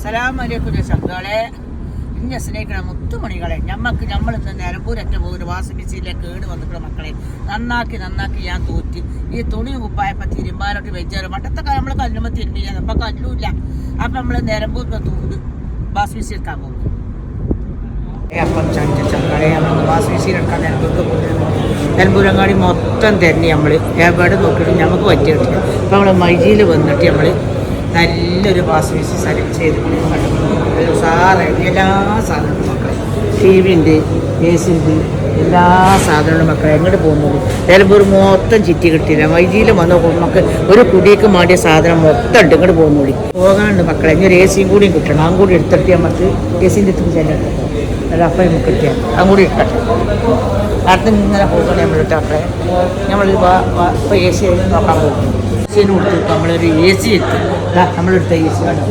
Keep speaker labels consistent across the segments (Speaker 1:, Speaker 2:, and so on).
Speaker 1: അസ്സലാമലൈക്കും സംഘങ്ങളെ, ഇന്നെ സ്നേഹിക്കണ മുത്തുമണികളെ. നമ്മളിന്ന് നിലമ്പൂരറ്റ പോകുന്ന വാഷിംഗ് മെഷീനിലേക്ക് കേട് വന്നിട്ടുള്ള മക്കളെ നന്നാക്കി ഞാൻ തോറ്റി. ഈ തുണിയും കുപ്പായപ്പം തിരുമ്പാനോട്ട് വെച്ചാലും മട്ടത്തൊക്കെ നമ്മൾ കല്ലുമ്പോൾ തിരുമ്പില്ല, അപ്പം കല്ലുമില്ല. അപ്പം നമ്മൾ നിലമ്പൂരിൻ്റെ തൂട് വാഷിംഗ് മെഷീൻ എടുക്കാൻ പോകും. അപ്പം ചങ്കളെ നമ്മൾ വാഷിംഗ് മെഷീൻ എടുക്കാൻ നിലമ്പൂർക്ക് പോകുന്നു. നിലമ്പൂരങ്ങാടി മൊത്തം തന്നെ നമ്മൾ എവിടെ നോക്കിയിട്ട് നമുക്ക് പറ്റിയിട്ടില്ല. അപ്പം നമ്മൾ മൈജിയിൽ വന്നിട്ട് നമ്മൾ നല്ലൊരു വാഷിംഗ് മെഷീൻ സെലക്ട് ചെയ്തിട്ടുണ്ട്. സാറായിട്ട് എല്ലാ സാധനങ്ങളും മക്കളെ, ടി വി ഉണ്ട്, എ സി ഉണ്ട്, എല്ലാ സാധനങ്ങളും മക്കളെ എങ്ങോട്ട് പോകുന്നത്. നിലമ്പൂർ മൊത്തം ചുറ്റി കിട്ടിയില്ല. വൈജിയിൽ വന്ന നമുക്ക് ഒരു കുടിയേക്ക് മാടിയ സാധനം മൊത്തം ഉണ്ട്. ഇങ്ങോട്ട് പോകുന്നൂടി പോകാണ്ട് മക്കളെ. ഇനി ഒരു എ സിയും കൂടിയും കിട്ടണം. അതും കൂടി എടുത്തിട്ട് നമുക്ക് എ സിൻ്റെ എത്തും ചെല്ലട്ടെ. അല്ല അപ്പം നമുക്ക് കിട്ടിയാൽ അതും കൂടി ഇട്ടട്ടെ. അടുത്ത് ഇങ്ങനെ പോകണേ നമ്മളിട്ട് മക്കളെ. നമ്മൾ ഇപ്പോൾ എ സി നോക്കാൻ പോകും. എസിന് കൊടുത്ത് ഇപ്പം നമ്മളൊരു എ സി എടുത്തു. നമ്മളെടുത്ത എ സി വേണം.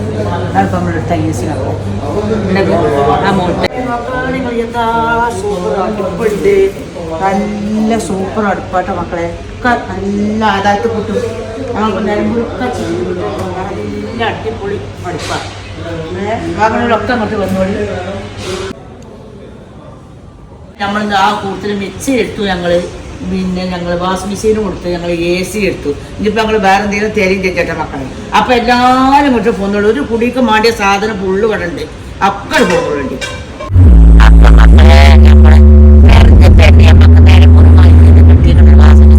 Speaker 1: അതിപ്പോൾ നമ്മളെടുത്ത എ സി വേണം. ആ മോട്ടെ എന്താ സൂപ്പർ അടുപ്പുണ്ട്. നല്ല സൂപ്പർ അടുപ്പാട്ട മക്കളെ. ഒക്കെ നല്ല ആദായത്ത് കിട്ടും. നമുക്ക് നിലമ്പൂരൊക്കെ നല്ല അടിപൊളി അടുപ്പാണ്. വാങ്ങണൊക്കെ അങ്ങോട്ട് വന്നോളി. നമ്മൾ ആ കൂടുതൽ മിക്സി എടുത്തു. പിന്നെ ഞങ്ങൾ വാഷിംഗ് മെഷീനും കൊടുത്തു. ഞങ്ങൾ എ സി എടുത്തു. ഇനിയിപ്പോൾ ഞങ്ങൾ വേറെ എന്തെങ്കിലും തേരും ചേച്ചേട്ട മക്കളെ. അപ്പം എല്ലാവരും ഇങ്ങോട്ട് പോകുന്നുള്ളൂ. ഒരു കുടിക്ക് മാടിയ സാധനം ഫുള്ള് കടണ്ട് ഒക്കെ പോകുന്നുണ്ട്. അപ്പം മക്കളെ നമ്മൾ നേരത്തെ തന്നെ നമുക്ക് നേരെ പൂർണ്ണമായി കിട്ടിയിട്ടുണ്ട്. വാഷിംഗ്